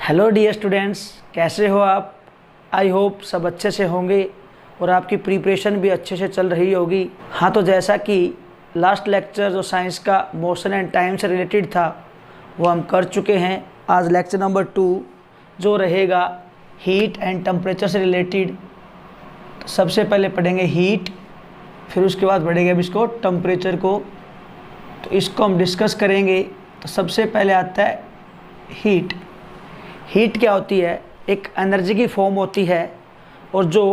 Hello dear students, कैसे हो आप। आई होप सब अच्छे से होंगे और आपकी प्रिपरेशन भी अच्छे से चल रही होगी। हाँ, तो जैसा कि लास्ट लेक्चर जो साइंस का मोशन एंड टाइम से रिलेटेड था वो हम कर चुके हैं। आज लेक्चर नंबर 2 जो रहेगा हीट एंड टेम्परेचर से रिलेटेड। तो सबसे पहले पढ़ेंगे हीट, फिर उसके बाद बढ़ेंगे अब इसको टेम्परेचर को। तो इसको हम डिस्कस करेंगे। तो सबसे पहले आता है हीट। हीट क्या होती है? एक एनर्जी की फॉर्म होती है और जो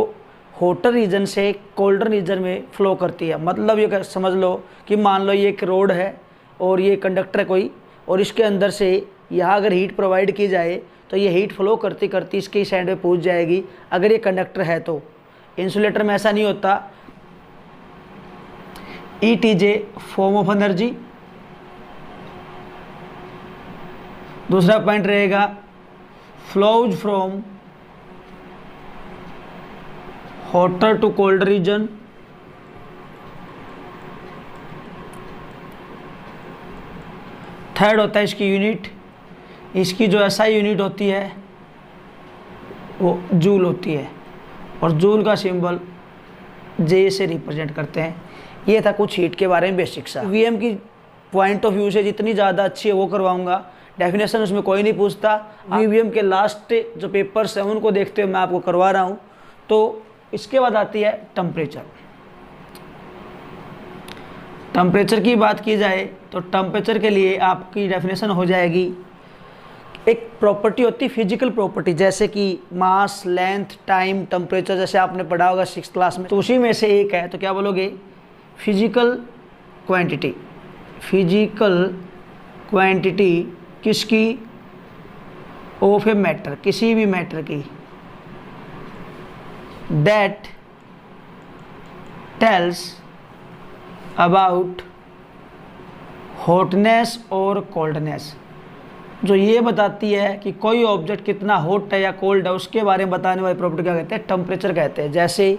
हॉटर रीजन से कोल्डर रीजन में फ्लो करती है। मतलब ये समझ लो कि मान लो ये एक रोड है और ये कंडक्टर है कोई, और इसके अंदर से यहाँ अगर हीट प्रोवाइड की जाए तो ये हीट फ्लो करती करती इसके साइड पे पहुँच जाएगी अगर ये कंडक्टर है तो। इंसुलेटर में ऐसा नहीं होता। Eat is a form of energy. दूसरा पॉइंट रहेगा flows from hotter to colder region। Third होता है इसकी यूनिट। इसकी जो एसआई यूनिट होती है वो जूल होती है और जूल का सिंबल जे से रिप्रेजेंट करते हैं। ये था कुछ हीट के बारे में बेसिक सा। वीएम की पॉइंट ऑफ व्यू से जितनी ज़्यादा अच्छी है वो करवाऊंगा। डेफिनेशन उसमें कोई नहीं पूछता। वीवीएम के लास्ट जो पेपर्स हैं उनको देखते हुए मैं आपको करवा रहा हूँ। तो इसके बाद आती है टेम्परेचर। टेम्परेचर की बात की जाए तो टेम्परेचर के लिए आपकी डेफिनेशन हो जाएगी, एक प्रॉपर्टी होती है फिजिकल प्रॉपर्टी, जैसे कि मास, लेंथ, टाइम, टेम्परेचर, जैसे आपने पढ़ा होगा 6th क्लास में। तो उसी में से एक है, तो क्या बोलोगे? Physical quantity. फिजिकल क्वांटिटी किसकी? ऑफ ए मैटर, किसी भी मैटर की। दैट टेल्स अबाउट हॉटनेस और कोल्डनेस, जो ये बताती है कि कोई ऑब्जेक्ट कितना हॉट है या कोल्ड है, उसके बारे में बताने वाली प्रॉपर्टी क्या कहते हैं? टेम्परेचर कहते हैं। जैसे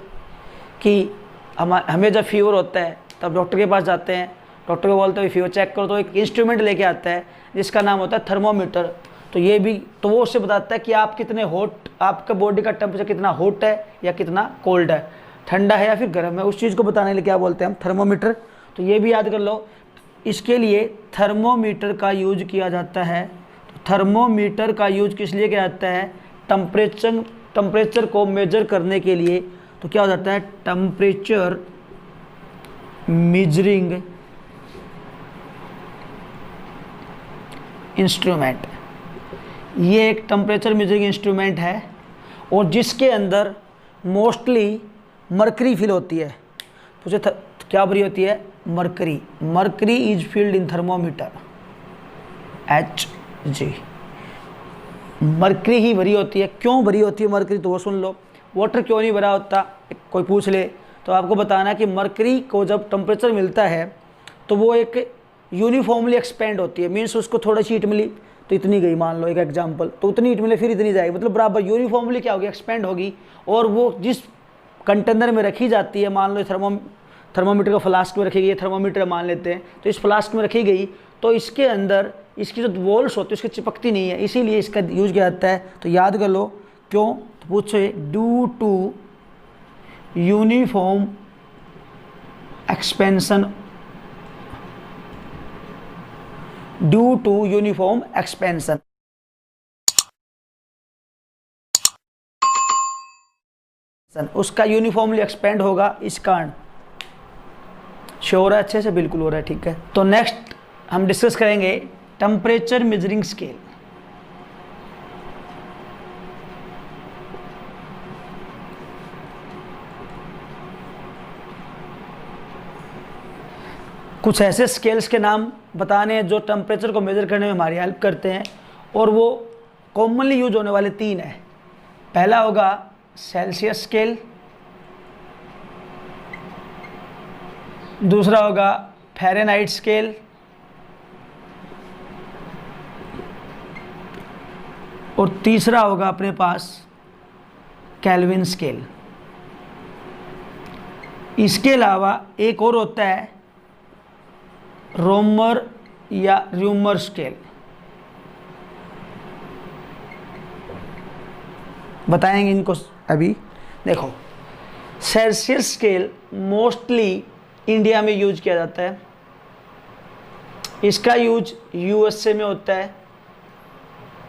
कि हमें जब फीवर होता है तब डॉक्टर के पास जाते हैं, डॉक्टर को बोलते हैं फीवर चेक करो, तो एक इंस्ट्रूमेंट लेके आता है जिसका नाम होता है थर्मोमीटर। तो ये भी तो वो उससे बताता है कि आप कितने हॉट, आपका बॉडी का टेम्परेचर कितना हॉट है या कितना कोल्ड है, ठंडा है या फिर गर्म है, उस चीज़ को बताने के लिए क्या बोलते हैं हम? थर्मोमीटर। तो ये भी याद कर लो। इसके लिए थर्मोमीटर का यूज किया जाता है। तो थर्मोमीटर का यूज किस लिए किया जाता है? टेम्परेचर को मेजर करने के लिए। तो क्या हो जाता है? Temperature measuring instrument. ये एक टेम्परेचर मेजरिंग इंस्ट्रूमेंट है और जिसके अंदर मोस्टली मरकरी फिल होती है। तो क्या भरी होती है? Mercury. Mercury is filled in thermometer, Hg। Mercury ही भरी होती है। क्यों भरी होती है मरकरी? तो वो सुन लो। वाटर क्यों नहीं भरा होता, कोई पूछ ले तो आपको बताना कि मरकरी को जब टेम्परेचर मिलता है तो वो एक यूनिफॉर्मली एक्सपेंड होती है। मीन्स उसको थोड़ी सी हीट मिली तो इतनी गई, मान लो एक एग्जांपल, तो उतनी हीट मिले फिर इतनी जाएगी, मतलब बराबर यूनिफॉर्मली क्या होगी? एक्सपेंड होगी। और वो जिस कंटेनर में रखी जाती है, मान लो थर्मोमीटर को फ्लास्क में रखी गई, थर्मोमीटर मान लेते हैं, तो इस फ्लास्क में रखी गई तो इसके अंदर इसकी जो वॉल्स होती है उसकी चिपकती नहीं है, इसीलिए इसका यूज किया जाता है। तो याद कर लो क्यों, तो पूछो due to uniform expansion, due to uniform expansion. उसका यूनिफॉर्मली एक्सपेंड होगा इस कारण। श्योर है? अच्छे से बिल्कुल हो रहा है, ठीक है। तो नेक्स्ट हम डिस्कस करेंगे टेम्परेचर मेजरिंग स्केल। कुछ ऐसे स्केल्स के नाम बताने हैं जो टेम्परेचर को मेजर करने में हमारी हेल्प करते हैं और वो कॉमनली यूज होने वाले 3 हैं। पहला होगा सेल्सियस स्केल, दूसरा होगा फ़ारेनहाइट स्केल, और तीसरा होगा अपने पास केल्विन स्केल। इसके अलावा एक और होता है रोमर या र्यूमर स्केल। बताएंगे इनको अभी। देखो, सेल्सियस स्केल मोस्टली इंडिया में यूज किया जाता है, इसका यूज यूएसए में होता है,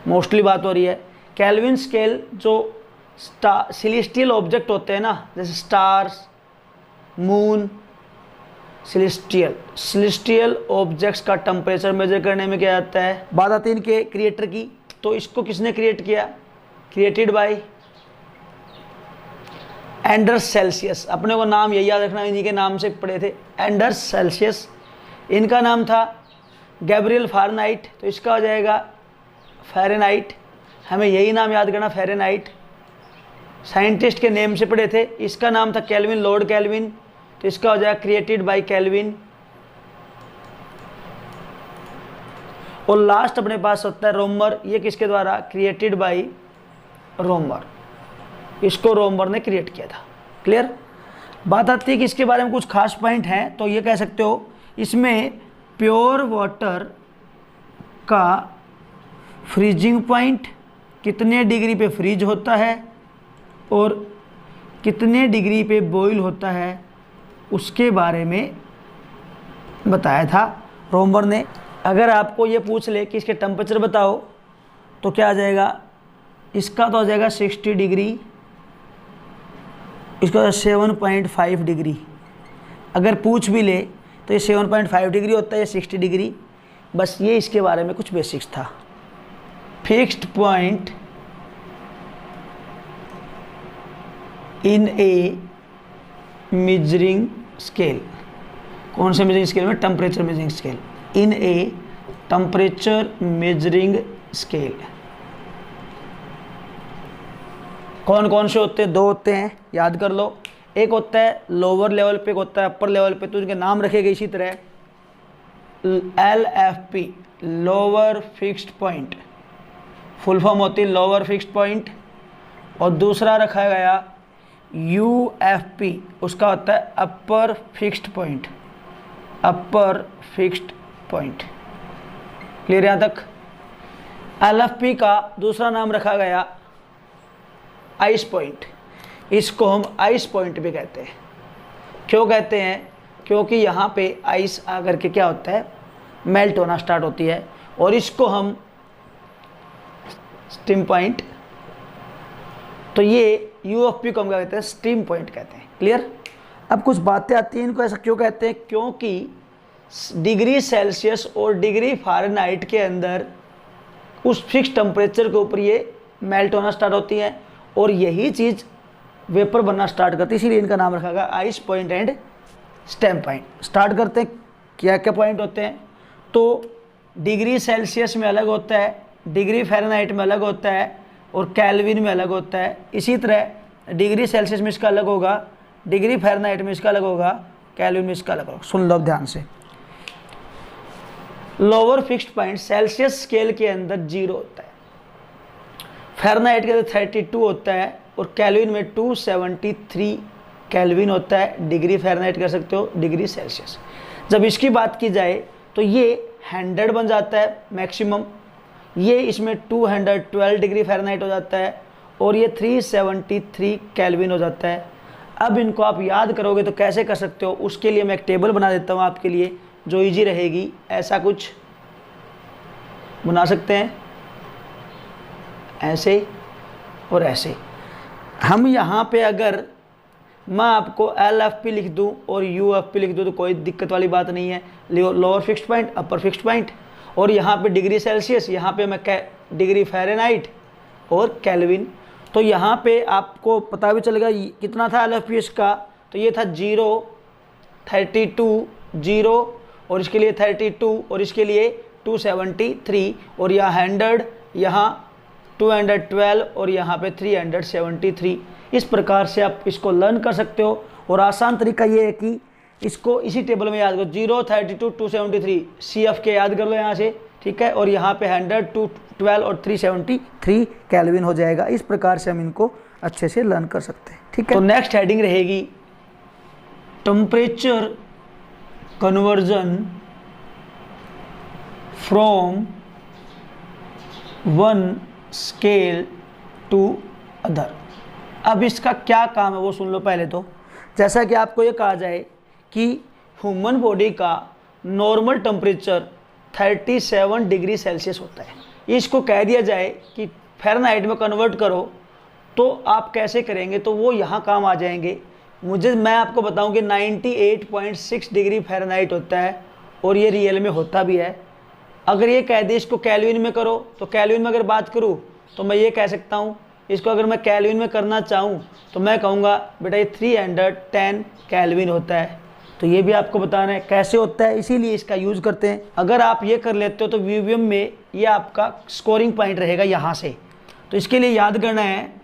मोस्टली बात हो रही है। केल्विन स्केल जो सेलेस्टियल ऑब्जेक्ट होते हैं ना, जैसे स्टार्स, मून, सेलेस्टियल ऑब्जेक्ट्स का टेम्परेचर मेजर करने में क्या जाता है। बात आती है इनके क्रिएटर की, तो इसको किसने क्रिएट किया, क्रिएटेड बाय एंडर्स सेल्सियस। अपने को नाम यही याद रखना, इन्हीं के नाम से पढ़े थे, एंडर्स सेल्सियस। इनका नाम था गैब्रियल फ़ारेनहाइट, तो इसका हो जाएगा फ़ारेनहाइट, हमें यही नाम याद करना फ़ारेनहाइट। साइंटिस्ट के नेम से पढ़े थे। इसका नाम था केल्विन, लॉर्ड केल्विन, तो इसका हो जाएगा क्रिएटेड बाय केल्विन। और लास्ट अपने पास होता है रोमर, ये किसके द्वारा, क्रिएटेड बाय रोमर, इसको रोमर ने क्रिएट किया था। क्लियर। बात आती है कि इसके बारे में कुछ खास पॉइंट हैं, तो ये कह सकते हो इसमें प्योर वाटर का फ्रीजिंग पॉइंट कितने डिग्री पे फ्रीज होता है और कितने डिग्री पे बॉईल होता है, उसके बारे में बताया था रोमर ने। अगर आपको ये पूछ ले कि इसके टेम्परेचर बताओ, तो क्या आ जाएगा, इसका तो आ जाएगा 60 डिग्री, इसका 7.5 डिग्री। अगर पूछ भी ले तो ये 7.5 डिग्री होता है, 60 डिग्री। बस ये इसके बारे में कुछ बेसिक्स था। Fixed point in A measuring scale, कौन से मेजरिंग स्केल में, temperature measuring scale, in a temperature measuring scale. कौन कौन से होते हैं, दो होते हैं, याद कर लो। एक होता है लोअर लेवल पे, एक होता है अपर लेवल पे, तो उनके नाम रखे गए इसी तरह, LFP lower fixed point, full form होती है लोअर फिक्स्ड पॉइंट। और दूसरा रखा गया UFP, उसका होता है अपर फिक्स्ड पॉइंट, अपर फिक्स्ड पॉइंट। क्लियर यहाँ तक। LFP का दूसरा नाम रखा गया आइस पॉइंट, इसको हम आइस पॉइंट भी कहते हैं। क्यों कहते हैं, क्योंकि यहाँ पे आइस आकर के क्या होता है, मेल्ट होना स्टार्ट होती है, और इसको हम स्टीम पॉइंट, तो ये UFP को हम क्या कहते हैं, स्टीम पॉइंट कहते हैं। क्लियर। अब कुछ बातें आती हैं, इनको ऐसा क्यों कहते हैं, क्योंकि डिग्री सेल्सियस और डिग्री फ़ारेनहाइट के अंदर उस फिक्स टेम्परेचर के ऊपर ये मेल्ट होना स्टार्ट होती है, और यही चीज़ वेपर बनना स्टार्ट करती है, इसीलिए इनका नाम रखा गया ice point and steam point. Start करते हैं, क्या क्या पॉइंट होते हैं, तो डिग्री सेल्सियस में अलग होता है, डिग्री फ़ारेनहाइट में अलग होता है, और केल्विन में अलग होता है। इसी तरह डिग्री सेल्सियस में इसका अलग होगा, डिग्री फ़ारेनहाइट में इसका अलग होगा, केल्विन में इसका अलग होगा। सुन लो ध्यान से। Lower fixed point Celsius scale के अंदर 0 होता है, फ़ारेनहाइट के अंदर 32 होता है, और केल्विन में 273 केल्विन होता है। डिग्री फ़ारेनहाइट कर सकते हो, डिग्री सेल्सियस। जब इसकी बात की जाए तो ये 100 बन जाता है मैक्सिमम, ये इसमें 212 डिग्री फ़ारेनहाइट हो जाता है, और ये 373 केल्विन हो जाता है। अब इनको आप याद करोगे तो कैसे कर सकते हो, उसके लिए मैं एक टेबल बना देता हूँ आपके लिए, जो इजी रहेगी। ऐसा कुछ बना सकते हैं, ऐसे और ऐसे। हम यहाँ पे अगर मैं आपको LFP लिख दूँ और UFP लिख दूँ तो कोई दिक्कत वाली बात नहीं है। लोअर फिक्स्ड पॉइंट, अपर फिक्स्ड पॉइंट, और यहाँ पे डिग्री सेल्सियस, यहाँ पे मैं डिग्री फ़ारेनहाइट और केल्विन। तो यहाँ पे आपको पता भी चलेगा कितना था LFP इसका, तो ये था 0, 32, 0, और इसके लिए 32, और इसके लिए 273, और यहाँ 100, यहाँ 212, और यहाँ पे 373। इस प्रकार से आप इसको लर्न कर सकते हो। और आसान तरीका ये है कि इसको इसी टेबल में याद करो, 0, 32, 273, CF के याद कर लो यहाँ से, ठीक है। और यहाँ पे 100, 212 और 373 केल्विन हो जाएगा। इस प्रकार से हम इनको अच्छे से लर्न कर सकते हैं, ठीक है। तो नेक्स्ट हेडिंग रहेगी temperature conversion from 1 scale to other. अब इसका क्या काम है वो सुन लो पहले तो। जैसा कि आपको ये कहा जाए कि ह्यूमन बॉडी का नॉर्मल टेम्परेचर 37 डिग्री सेल्सियस होता है, इसको कह दिया जाए कि फ़ारेनहाइट में कन्वर्ट करो तो आप कैसे करेंगे, तो वो यहाँ काम आ जाएंगे। मैं आपको बताऊं कि 98.6 डिग्री फ़ारेनहाइट होता है और ये रियल में होता भी है। अगर ये कह दे इसको केल्विन में करो, तो केल्विन में अगर बात करूँ तो मैं ये कह सकता हूँ, इसको अगर मैं केल्विन में करना चाहूँ तो मैं कहूँगा बेटा ये 310 केल्विन होता है। तो ये भी आपको बताना है कैसे होता है, इसीलिए इसका यूज़ करते हैं। अगर आप ये कर लेते हो तो वीवीएम में ये आपका स्कोरिंग पॉइंट रहेगा यहाँ से। तो इसके लिए याद करना है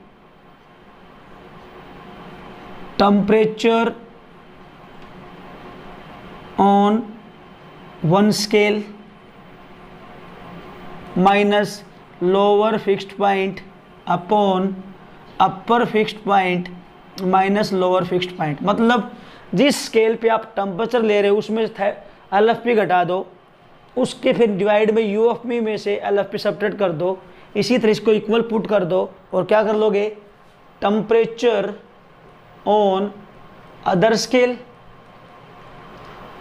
temperature on one scale minus lower fixed point upon upper fixed point minus lower fixed point. मतलब जिस स्केल पे आप टेम्परेचर ले रहे हो उसमें LFP घटा दो, उसके फिर डिवाइड में UFP में से LFP सब्ट्रैक्ट कर दो, इसी तरह इसको इक्वल पुट कर दो और क्या कर लोगे, टेम्परेचर ऑन अदर स्केल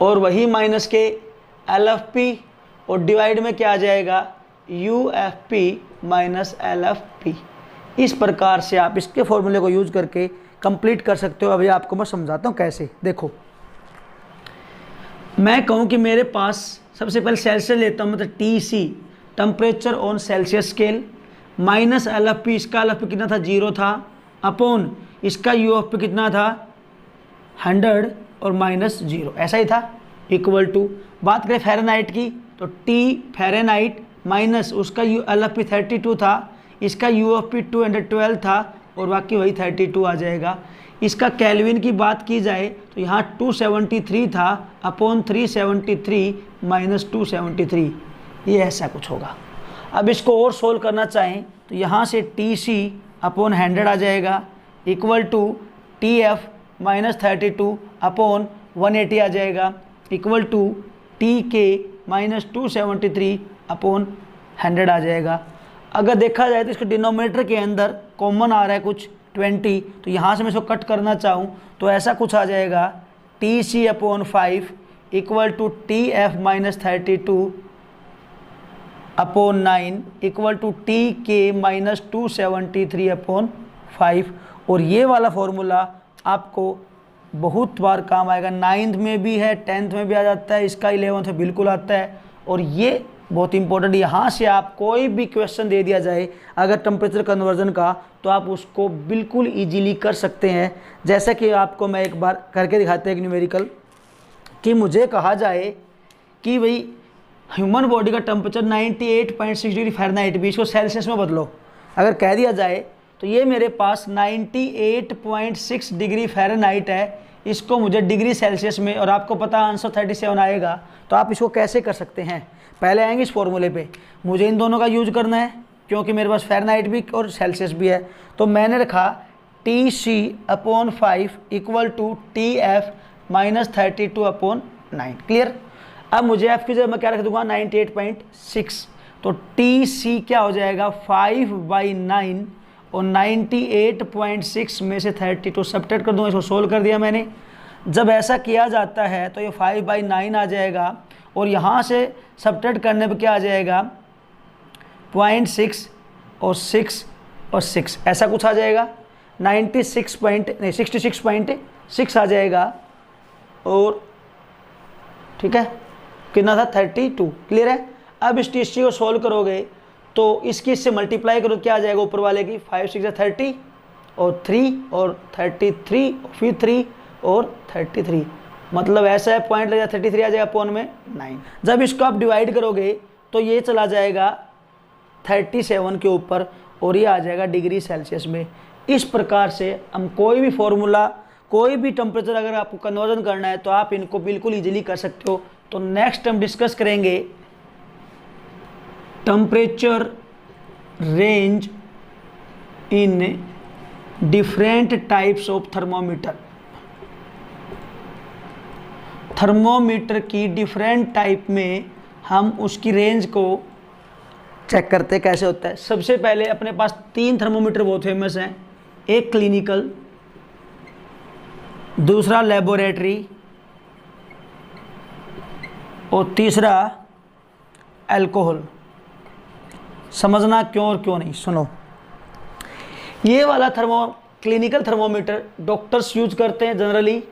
और वही माइनस के LFP और डिवाइड में क्या आ जाएगा UFP माइनस LFP। इस प्रकार से आप इसके फॉर्मूले को यूज करके कंप्लीट कर सकते हो। अभी आपको मैं समझाता हूँ कैसे। देखो, मैं कहूँ कि मेरे पास सबसे पहले सेल्सियस लेता हूँ, मतलब TC temperature on Celsius scale minus LFP, इसका LFP कितना था 0 था, अपॉन इसका UFP कितना था 100 और माइनस 0, ऐसा ही था, इक्वल टू। बात करें फ़ारेनहाइट की तो T फ़ारेनहाइट माइनस उसका LFP 32 था, इसका UFP 212 था और बाकी वही 32 आ जाएगा। इसका केल्विन की बात की जाए तो यहाँ 273 था अपॉन 373 माइनस 273, ये ऐसा कुछ होगा। अब इसको और सोल्व करना चाहें तो यहाँ से TC अपॉन 100 आ जाएगा equal to TF minus 32 upon 180 आ जाएगा equal to TK minus 273 upon 100 आ जाएगा। अगर देखा जाए तो इसके डिनोमिनेटर के अंदर कॉमन आ रहा है कुछ 20, तो यहाँ से मैं इसको कट करना चाहूँ तो ऐसा कुछ आ जाएगा TC upon 5 equal to TF minus 32 upon 9 equal to TK minus 273 upon 5। और ये वाला फॉर्मूला आपको बहुत बार काम आएगा, 9th में भी है, 10th में भी आ जाता है, इसका 11th में बिल्कुल आता है। और ये बहुत इंपॉर्टेंट, यहाँ से आप कोई भी क्वेश्चन दे दिया जाए अगर टेम्परेचर कन्वर्जन का, तो आप उसको बिल्कुल इजीली कर सकते हैं। जैसे कि आपको मैं एक बार करके दिखाते हैं एक न्यूमेरिकल, कि मुझे कहा जाए कि भाई ह्यूमन बॉडी का टेम्परेचर 98.6 डिग्री फ़ारेनहाइट भी, इसको सेल्सियस में बदलो। अगर कह दिया जाए तो ये मेरे पास 98.6 डिग्री फ़ारेनहाइट है, इसको मुझे डिग्री सेल्सियस में, और आपको पता आंसर 37 आएगा। तो आप इसको कैसे कर सकते हैं, पहले आएंगे इस फॉर्मूले पे। मुझे इन दोनों का यूज करना है क्योंकि मेरे पास फ़ारेनहाइट भी और सेल्सियस भी है। तो मैंने रखा TC upon 5 equal to TF minus 32 upon 9। Clear. अब मुझे F की जगह मैं क्या रख दूंगा 98.6, तो TC क्या हो जाएगा 5/9 और 98.6 में से 32 सब्ट्रैक्ट कर दूंगा। इसको सोल्व कर दिया मैंने। जब ऐसा किया जाता है तो ये 5/9 आ जाएगा और यहाँ से सब्ट्रैक्ट करने पे क्या आ जाएगा 0.6 और 6 और 6, ऐसा कुछ आ जाएगा 66.6 आ जाएगा। और ठीक है, कितना था 32। क्लियर है। अब इस TC को सोल्व करोगे तो इसकी इससे मल्टीप्लाई करो, क्या आ जाएगा ऊपर वाले की 5 6 30 और 3 और 33 फिर 3 और 33, मतलब ऐसा है पॉइंट लग जाएगा 33 आ जाएगा अपॉन में 9। जब इसको आप डिवाइड करोगे तो ये चला जाएगा 37 के ऊपर और ये आ जाएगा डिग्री सेल्सियस में। इस प्रकार से हम कोई भी फॉर्मूला, कोई भी टेम्परेचर अगर आपको कन्वर्जन करना है तो आप इनको बिल्कुल ईजिली कर सकते हो। तो नेक्स्ट हम डिस्कस करेंगे temperature range in different types of thermometer. Thermometer की डिफरेंट टाइप में हम उसकी रेंज को चेक करते कैसे होता है। सबसे पहले अपने पास 3 थर्मोमीटर बहुत फेमस हैं, एक क्लिनिकल, दूसरा लेबोरेटरी और तीसरा अल्कोहल। समझना क्यों और क्यों नहीं, सुनो। ये वाला क्लिनिकल थर्मोमीटर डॉक्टर्स यूज करते हैं जनरली।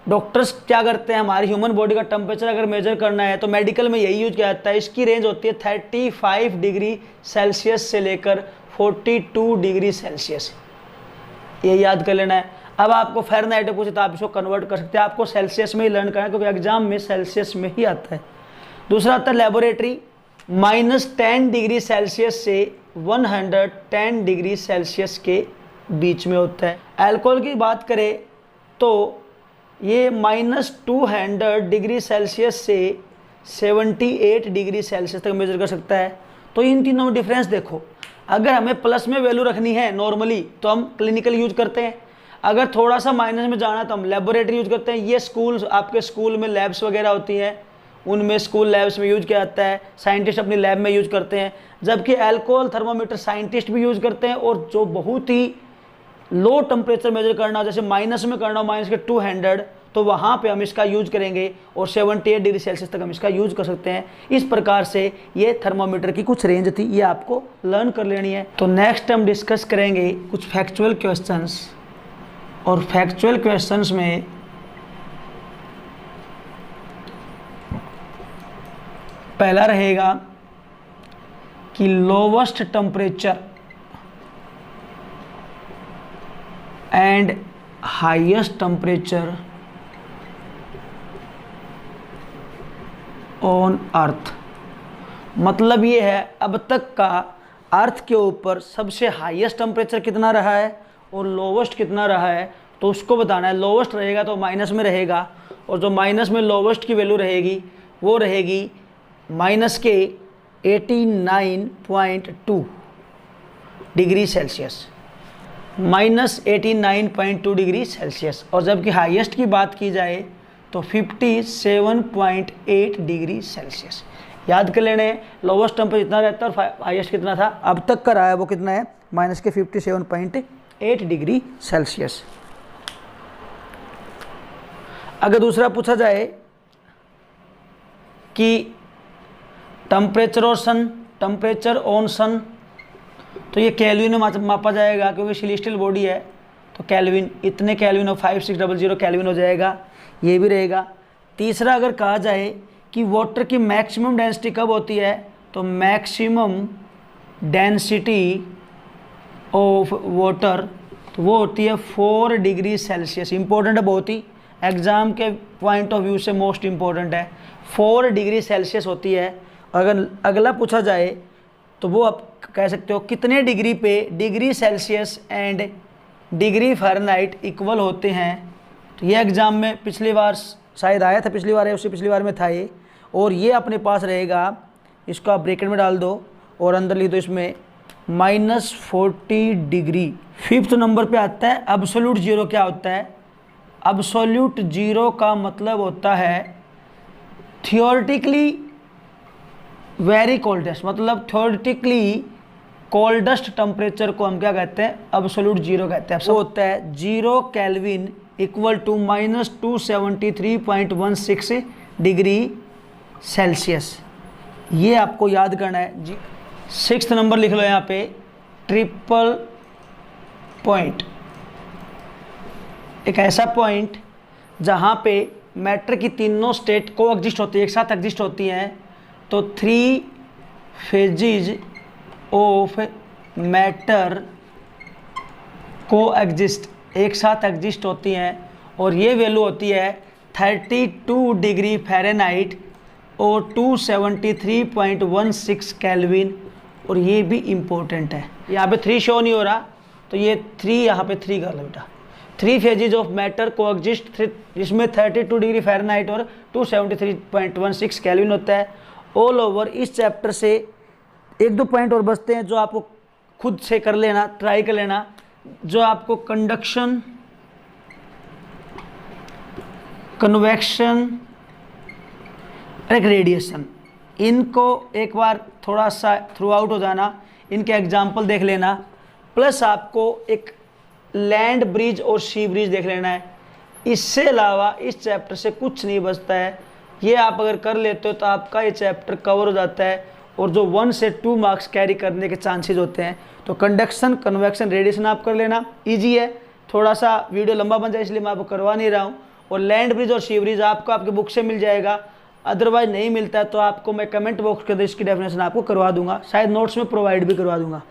डॉक्टर्स क्या करते हैं, हमारी ह्यूमन बॉडी का टेम्परेचर अगर मेजर करना है तो मेडिकल में यही यूज किया जाता है। इसकी रेंज होती है 35 डिग्री सेल्सियस से लेकर 42 डिग्री सेल्सियस, ये याद कर लेना है। अब आपको फ़ारेनहाइट में पूछे तो आप इसको कन्वर्ट कर सकते हैं, आपको सेल्सियस में ही लर्न करना है क्योंकि एग्जाम में सेल्सियस में ही आता है। दूसरा आता है लेबोरेटरी, -10 डिग्री सेल्सियस से 110 डिग्री सेल्सियस के बीच में होता है। अल्कोहल की बात करें तो ये -200 डिग्री सेल्सियस से 78 डिग्री सेल्सियस तक मेजर कर सकता है। तो इन तीनों में डिफरेंस देखो। अगर हमें प्लस में वैल्यू रखनी है नॉर्मली तो हम क्लिनिकल यूज करते हैं, अगर थोड़ा सा माइनस में जाना तो हम लेबोरेटरी यूज करते हैं। ये स्कूल, आपके स्कूल में लैब्स वगैरह होती हैं, उनमें स्कूल लैब्स में यूज किया जाता है, साइंटिस्ट अपनी लैब में यूज करते हैं। जबकि अल्कोहल थर्मोमीटर साइंटिस्ट भी यूज करते हैं, और जो बहुत ही लो टेम्परेचर मेजर करना हो, जैसे माइनस में करना हो -200, तो वहाँ पे हम इसका यूज करेंगे और 78 डिग्री सेल्सियस तक हम इसका यूज कर सकते हैं। इस प्रकार से ये थर्मोमीटर की कुछ रेंज थी, ये आपको लर्न कर लेनी है। तो नेक्स्ट हम डिस्कस करेंगे कुछ फैक्चुअल क्वेश्चंस, और फैक्चुअल क्वेश्चंस में पहला रहेगा कि lowest temperature and highest temperature on earth. मतलब ये है अब तक का अर्थ के ऊपर सबसे हाईएस्ट टेम्परेचर कितना रहा है और लोवेस्ट कितना रहा है, तो उसको बताना है। लोवेस्ट रहेगा तो माइनस में रहेगा, और जो माइनस में लोवेस्ट की वैल्यू रहेगी वो रहेगी -89.2 डिग्री सेल्सियस, -89.2 डिग्री सेल्सियस। और जबकि हाईएस्ट की बात की जाए तो 57.8 डिग्री सेल्सियस। याद कर लेने, लोवेस्ट टेम्परेचर कितना रहता है और हाईएस्ट कितना था, अब तक का रहा है वो कितना है, -57.8 डिग्री सेल्सियस। अगर दूसरा पूछा जाए कि टेम्परेचर ऑन सन, तो ये केल्विन में मापा जाएगा क्योंकि सेलेस्टियल बॉडी है, तो केल्विन, इतने केल्विन हो 5600 केल्विन हो जाएगा, ये भी रहेगा। तीसरा अगर कहा जाए कि वाटर की मैक्सिमम डेंसिटी कब होती है, तो मैक्सिमम डेंसिटी ऑफ वाटर, तो वो होती है 4 डिग्री सेल्सियस। इंपॉर्टेंट है बहुत ही, एग्ज़ाम के पॉइंट ऑफ व्यू से मोस्ट इम्पॉर्टेंट है, 4 डिग्री सेल्सियस होती है। अगर अगला पूछा जाए तो वो आप कह सकते हो कितने डिग्री पे degree Celsius and degree Fahrenheit equal होते हैं। तो ये एग्ज़ाम में पिछली बार शायद आया था, पिछली बार है, उससे पिछली बार में था ये, और ये अपने पास रहेगा। इसको आप ब्रैकेट में डाल दो और अंदर लिख दो इसमें -40 डिग्री। 5th नंबर पे आता है अब्सोल्यूट ज़ीरो। क्या होता है अब्सोल्यूट ज़ीरो? का मतलब होता है थियोरेटिकली वेरी कोल्डेस्ट, मतलब थियोरेटिकली कोल्डेस्ट टेम्परेचर को हम क्या कहते हैं, अब्सोल्यूट ज़ीरो कहते हैं। वो होता है 0 kelvin equal to -273.16 degree Celsius. ये आपको याद करना है जी। 6th नंबर लिख लो यहाँ पे, ट्रिपल पॉइंट। एक ऐसा पॉइंट जहाँ पे मैटर की तीनों स्टेट को एग्जिस्ट होती है, एक साथ एग्जिस्ट होती हैं। तो 3 फेजेज ऑफ मैटर को एग्जिस्ट, एक साथ एग्जिस्ट होती हैं, और ये वैल्यू होती है 32 डिग्री फ़ारेनहाइट और 273.16 केल्विन। और ये भी इम्पोर्टेंट है, यहाँ पे 3 शो नहीं हो रहा, तो ये 3 यहाँ पे 3 कर लो बेटा। 3 फेजेज ऑफ मैटर को एग्जिस्ट, जिसमें 32 डिग्री फ़ारेनहाइट और 273.16 केल्विन होता है। ऑल ओवर इस चैप्टर से 1-2 पॉइंट और बचते हैं जो आपको खुद से कर लेना, ट्राई कर लेना। जो आपको कंडक्शन, कन्वेक्शन, एक रेडिएशन, इनको एक बार थोड़ा सा थ्रू आउट हो जाना, इनके एग्जाम्पल देख लेना। प्लस आपको एक लैंड ब्रिज और सी ब्रिज देख लेना है। इससे अलावा इस चैप्टर से कुछ नहीं बचता है। ये आप अगर कर लेते हो तो आपका ये चैप्टर कवर हो जाता है और जो 1 से 2 मार्क्स कैरी करने के चांसेस होते हैं। तो कंडक्शन, कन्वेक्शन, रेडिएशन आप कर लेना, इजी है। थोड़ा सा वीडियो लंबा बन जाए इसलिए मैं आपको करवा नहीं रहा हूँ। और लैंड ब्रिज और सी ब्रिज आपको आपके बुक से मिल जाएगा, अदरवाइज नहीं मिलता है तो आपको मैं कमेंट बॉक्स के अंदर इसकी डेफिनेशन आपको करवा दूंगा, शायद नोट्स में प्रोवाइड भी करवा दूंगा।